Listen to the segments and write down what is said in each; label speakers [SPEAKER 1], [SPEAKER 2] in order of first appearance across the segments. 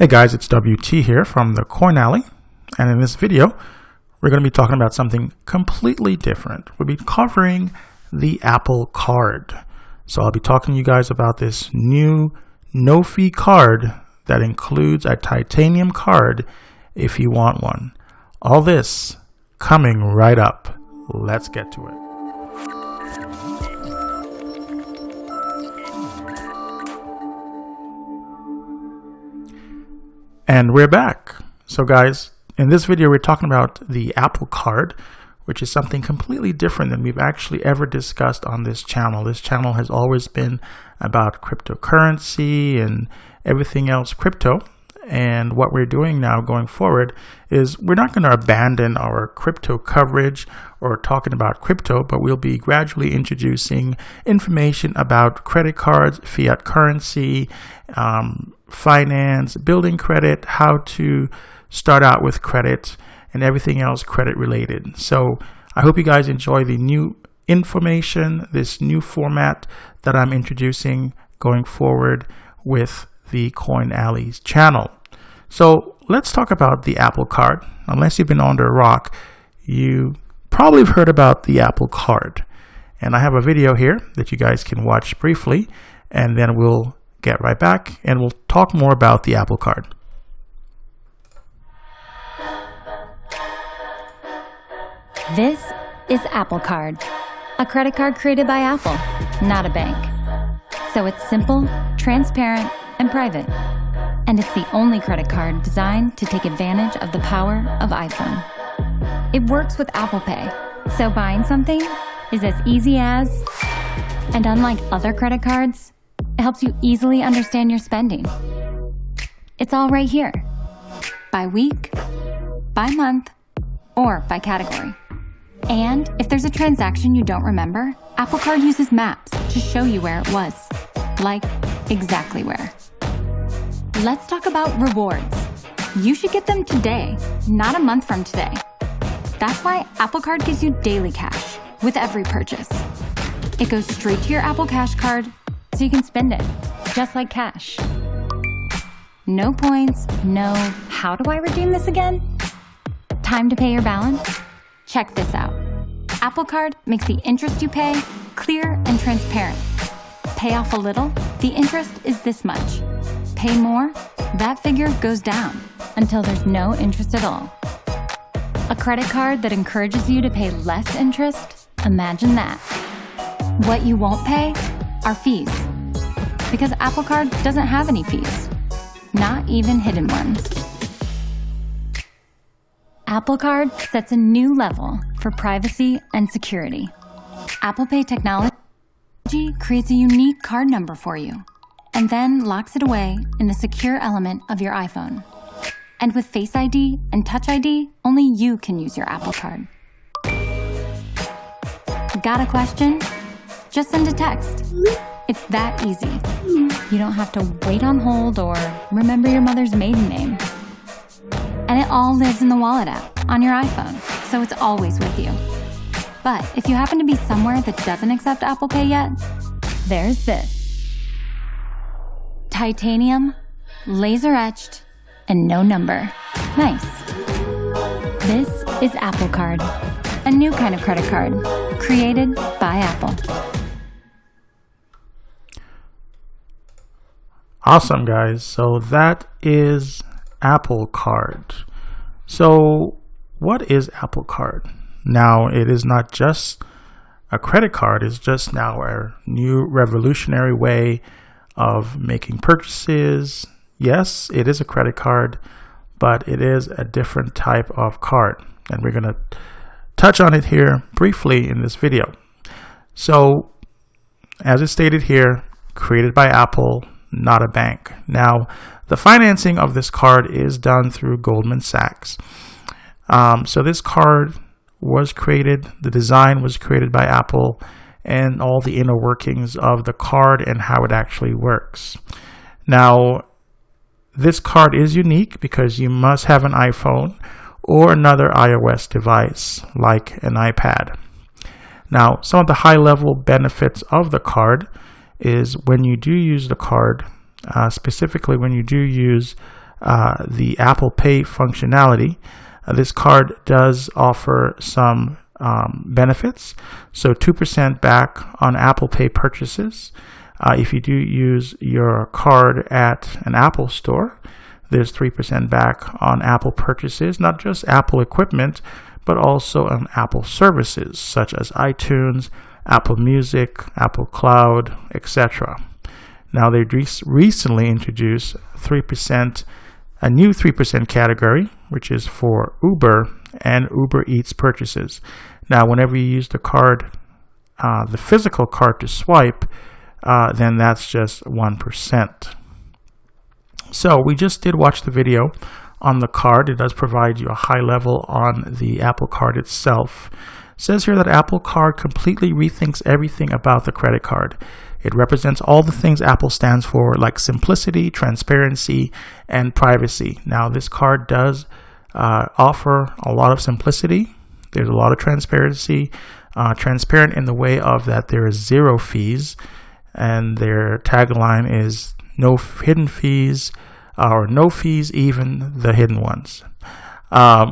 [SPEAKER 1] Hey guys, it's WT here from the Coin Alley, and in this video we're going to be talking about something completely different. We'll be covering the Apple Card. So I'll be talking to you guys about this new no-fee card that includes a titanium card if you want one. All this coming right up. Let's get to it. And we're back. So guys, in this video we're talking about the Apple Card, which is something completely different than we've actually ever discussed on this channel. This channel has always been about cryptocurrency and everything else crypto. And what we're doing now going forward is we're not going to abandon our crypto coverage or talking about crypto, but we'll be gradually introducing information about credit cards, fiat currency, finance, building credit, how to start out with credit, and everything else credit related. So I hope you guys enjoy the new information, this new format that I'm introducing going forward with the Coin Alley's channel. So let's talk about the Apple Card. Unless you've been under a rock, you probably have heard about the Apple Card. And I have a video here that you guys can watch briefly, and then we'll get right back and we'll talk more about the Apple Card.
[SPEAKER 2] This is Apple Card, a credit card created by Apple, not a bank. So it's simple, transparent, and private. And it's the only credit card designed to take advantage of the power of iPhone. It works with Apple Pay, so buying something is as easy as, and unlike other credit cards, it helps you easily understand your spending. It's all right here, by week, by month, or by category. And if there's a transaction you don't remember, Apple Card uses maps to show you where it was, like exactly where. Let's talk about rewards. You should get them today, not a month from today. That's why Apple Card gives you daily cash with every purchase. It goes straight to your Apple Cash card so you can spend it, just like cash. No points, no, how do I redeem this again? Time to pay your balance? Check this out. Apple Card makes the interest you pay clear and transparent. Pay off a little, the interest is this much. Pay more, that figure goes down until there's no interest at all. A credit card that encourages you to pay less interest? Imagine that. What you won't pay are fees, because Apple Card doesn't have any fees, not even hidden ones. Apple Card sets a new level for privacy and security. Apple Pay technology creates a unique card number for you, and then locks it away in the secure element of your iPhone. And with Face ID and Touch ID, only you can use your Apple Card. Got a question? Just send a text. It's that easy. You don't have to wait on hold or remember your mother's maiden name. And it all lives in the Wallet app on your iPhone, so it's always with you. But if you happen to be somewhere that doesn't accept Apple Pay yet, there's this. Titanium, laser etched, and no number. Nice. This is Apple Card, a new kind of credit card created by Apple.
[SPEAKER 1] Awesome, guys. So that is Apple Card. So what is Apple Card? Now, it is not just a credit card. It's just now a new revolutionary way of making purchases. Yes, it is a credit card, but it is a different type of card. And we're going to touch on it here briefly in this video. So, as it stated here, created by Apple, not a bank. Now, the financing of this card is done through Goldman Sachs. So this card was created, the design was created by Apple, and all the inner workings of the card and how it actually works. Now, this card is unique because you must have an iPhone or another iOS device like an iPad. Now, some of the high-level benefits of the card is when you do use the card, specifically when you do use the Apple Pay functionality, this card does offer some benefits. So 2% back on Apple Pay purchases. If you do use your card at an Apple store, there's 3% back on Apple purchases, not just Apple equipment, but also on Apple services such as iTunes, Apple Music, Apple Cloud, etc. Now, they recently introduced a new 3% category, which is for Uber and Uber Eats purchases. Now, whenever you use the card, the physical card to swipe, then that's just 1%. So we just did watch the video on the card. It does provide you a high level on the Apple Card itself. It says here that Apple Card completely rethinks everything about the credit card. It represents all the things Apple stands for, like simplicity, transparency, and privacy. Now, this card does offer a lot of simplicity. There's a lot of transparency, transparent in the way of that there is 0 fees, and their tagline is no hidden fees, or no fees, even the hidden ones,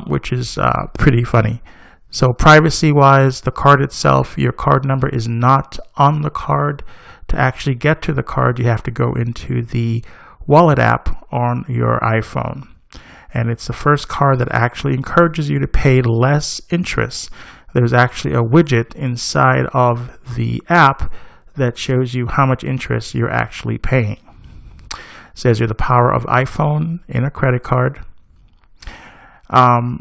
[SPEAKER 1] which is pretty funny. So privacy-wise, the card itself, your card number is not on the card. To actually get to the card, you have to go into the Wallet app on your iPhone. And it's the first card that actually encourages you to pay less interest. There's actually a widget inside of the app that shows you how much interest you're actually paying. It says you're the power of iPhone in a credit card. I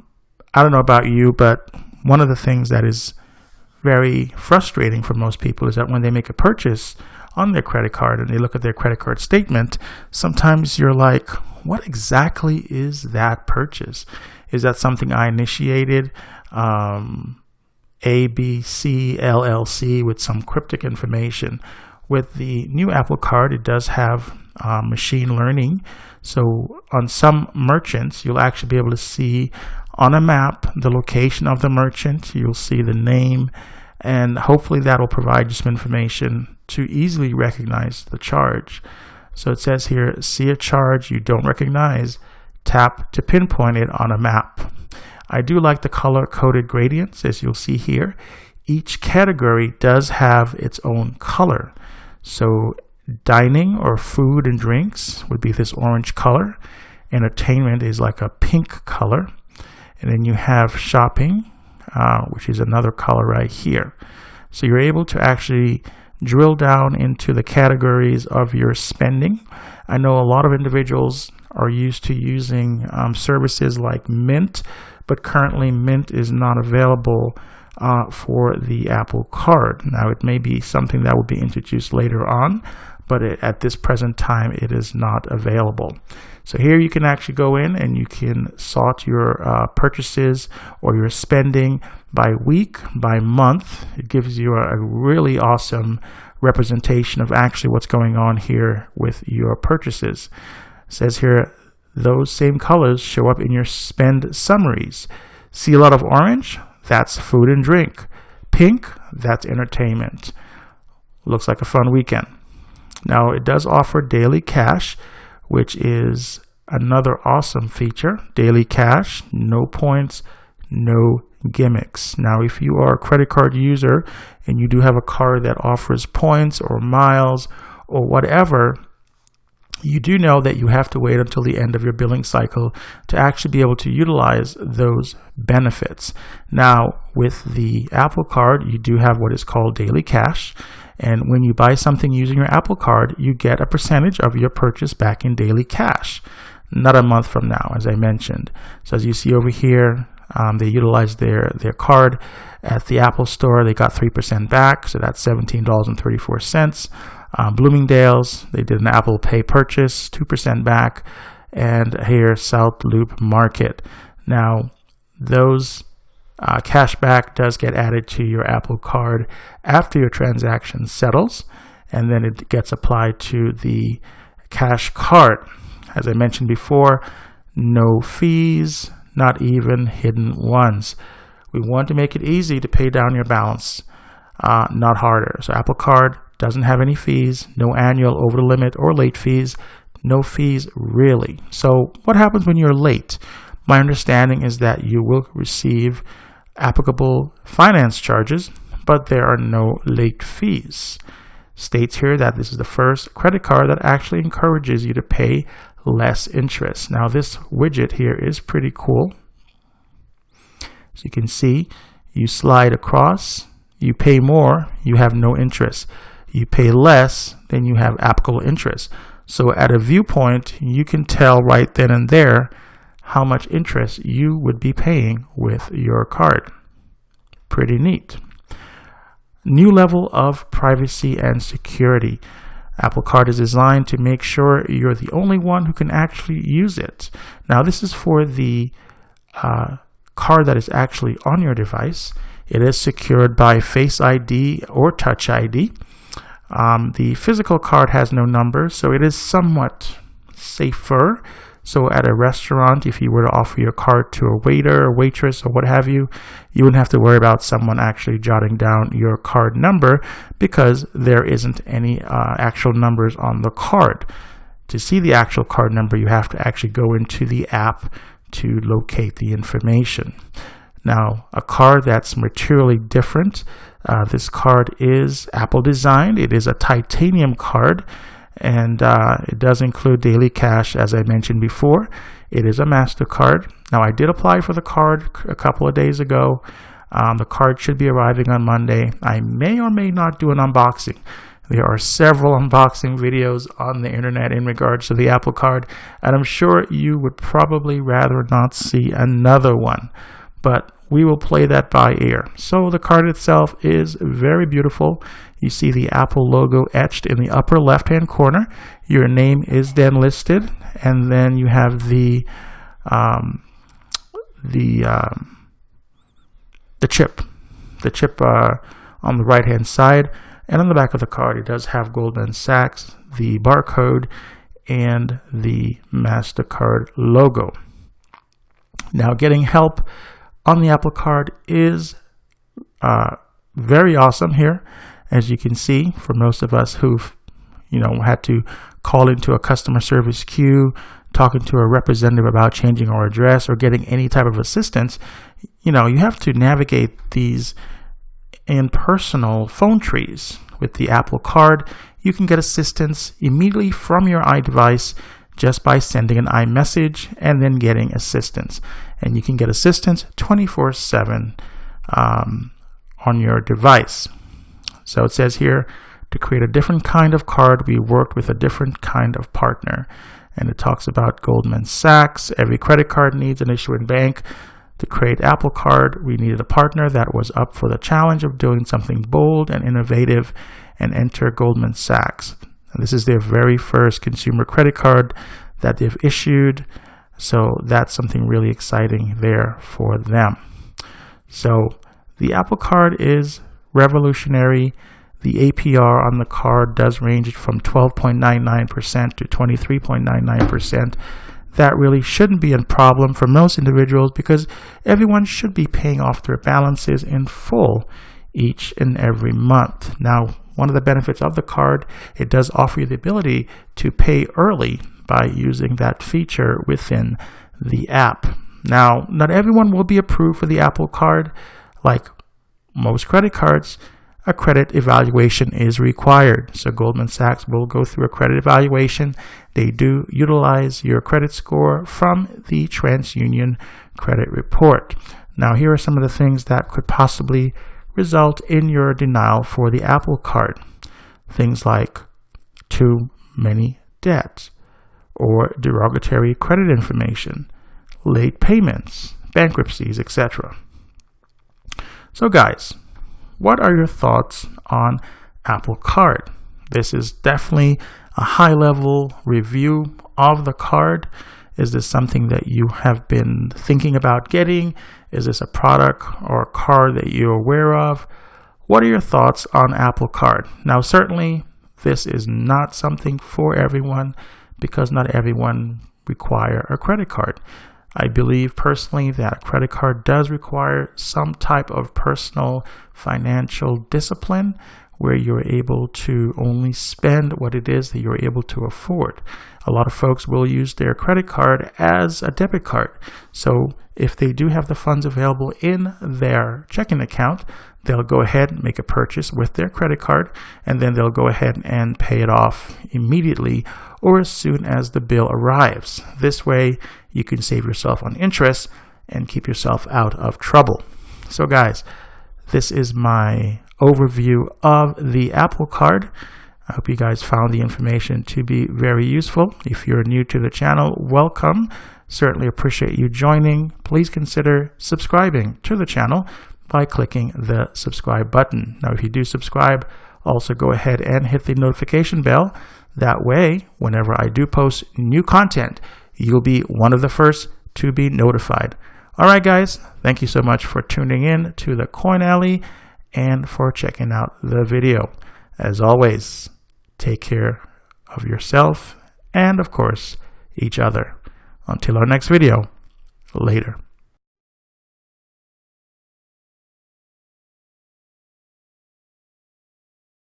[SPEAKER 1] don't know about you, but one of the things that is very frustrating for most people is that when they make a purchase on their credit card and they look at their credit card statement, sometimes you're like, what exactly is that purchase? Is that something I initiated? A, B, C, LLC with some cryptic information. With the new Apple Card, it does have machine learning. So on some merchants, you'll actually be able to see on a map the location of the merchant. You'll see the name, and hopefully that will provide you some information to easily recognize the charge. So it says here, see a charge you don't recognize, tap to pinpoint it on a map. I do like the color-coded gradients, as you'll see here. Each category does have its own color. So dining or food and drinks would be this orange color. Entertainment is like a pink color. And then you have shopping, which is another color right here. So you're able to actually drill down into the categories of your spending. I know a lot of individuals are used to using services like Mint, but currently Mint is not available for the Apple Card. Now, it may be something that will be introduced later on, but at this present time, it is not available. So here you can actually go in and you can sort your purchases or your spending by week, by month. It gives you a really awesome representation of actually what's going on here with your purchases. It says here, those same colors show up in your spend summaries. See a lot of orange? That's food and drink. Pink? That's entertainment. Looks like a fun weekend. Now, it does offer daily cash, which is another awesome feature. Daily cash, no points, no gimmicks. Now, if you are a credit card user and you do have a card that offers points or miles or whatever, you do know that you have to wait until the end of your billing cycle to actually be able to utilize those benefits. Now, with the Apple Card, you do have what is called daily cash. And when you buy something using your Apple Card, you get a percentage of your purchase back in daily cash, not a month from now, as I mentioned. So as you see over here, they utilized their card at the Apple Store. They got 3% back, so that's $17.34. Bloomingdale's, they did an Apple Pay purchase, 2% back. And here, South Loop Market. Now, those cash back does get added to your Apple Card after your transaction settles, and then it gets applied to the cash card. As I mentioned before, no fees, not even hidden ones. We want to make it easy to pay down your balance, not harder. So Apple Card doesn't have any fees, no annual over the limit or late fees, No fees really. So what happens when you're late? My understanding is that you will receive applicable finance charges, but there are no late fees. States here that this is the first credit card that actually encourages you to pay less interest. Now this widget here is pretty cool. So you can see, you slide across, you pay more, you have no interest. You pay less, then you have applicable interest. So at a viewpoint, you can tell right then and there how much interest you would be paying with your card. Pretty neat. New level of privacy and security. Apple Card is designed to make sure you're the only one who can actually use it. Now this is for the card that is actually on your device. It is secured by Face ID or Touch ID. The physical card has no number, so it is somewhat safer. So at a restaurant, if you were to offer your card to a waiter or waitress or what have you, you wouldn't have to worry about someone actually jotting down your card number because there isn't any actual numbers on the card. To see the actual card number, you have to actually go into the app to locate the information. Now, a card that's materially different. This card is Apple designed. It is a titanium card, and it does include daily cash, as I mentioned before. It is a MasterCard. Now, I did apply for the card a couple of days ago. The card should be arriving on Monday. I may or may not do an unboxing. There are several unboxing videos on the internet in regards to the Apple Card, and I'm sure you would probably rather not see another one. But we will play that by ear. So the card itself is very beautiful. You see the Apple logo etched in the upper left-hand corner. Your name is then listed, and then you have the chip on the right-hand side, and on the back of the card, it does have Goldman Sachs, the barcode, and the MasterCard logo. Now, getting help on the Apple Card is very awesome here, as you can see. For most of us who've had to call into a customer service queue, talking to a representative about changing our address or getting any type of assistance, you have to navigate these impersonal phone trees. With the Apple Card, you can get assistance immediately from your iDevice just by sending an iMessage and then getting assistance. And you can get assistance 24/7 on your device. So it says here, to create a different kind of card, we worked with a different kind of partner. And it talks about Goldman Sachs. Every credit card needs an issuing bank. To create Apple Card, we needed a partner that was up for the challenge of doing something bold and innovative, and enter Goldman Sachs. And this is their very first consumer credit card that they've issued. So that's something really exciting there for them. So the Apple Card is revolutionary. The APR on the card does range from 12.99% to 23.99%. That really shouldn't be a problem for most individuals because everyone should be paying off their balances in full each and every month. Now, one of the benefits of the card, it does offer you the ability to pay early by using that feature within the app. Now, not everyone will be approved for the Apple Card. Like most credit cards, a credit evaluation is required. So Goldman Sachs will go through a credit evaluation. They do utilize your credit score from the TransUnion credit report. Now, here are some of the things that could possibly result in your denial for the Apple Card. Things like too many debts, or derogatory credit information, late payments, bankruptcies, etc. So guys, what are your thoughts on Apple Card? This is definitely a high-level review of the card. Is this something that you have been thinking about getting? Is this a product or a card that you're aware of? What are your thoughts on Apple Card? Now, certainly, this is not something for everyone because not everyone require a credit card. I believe personally that a credit card does require some type of personal financial discipline where you're able to only spend what it is that you're able to afford. A lot of folks will use their credit card as a debit card. So if they do have the funds available in their checking account, they'll go ahead and make a purchase with their credit card, and then they'll go ahead and pay it off immediately or as soon as the bill arrives. This way, you can save yourself on interest and keep yourself out of trouble. So guys, this is my overview of the Apple Card. I hope you guys found the information to be very useful. If you're new to the channel, welcome. Certainly appreciate you joining. Please consider subscribing to the channel by clicking the subscribe button. Now, if you do subscribe, also go ahead and hit the notification bell. That way, whenever I do post new content, you'll be one of the first to be notified. All right, guys, thank you so much for tuning in to the Coin Alley and for checking out the video. As always, take care of yourself and, of course, each other. Until our next video, later.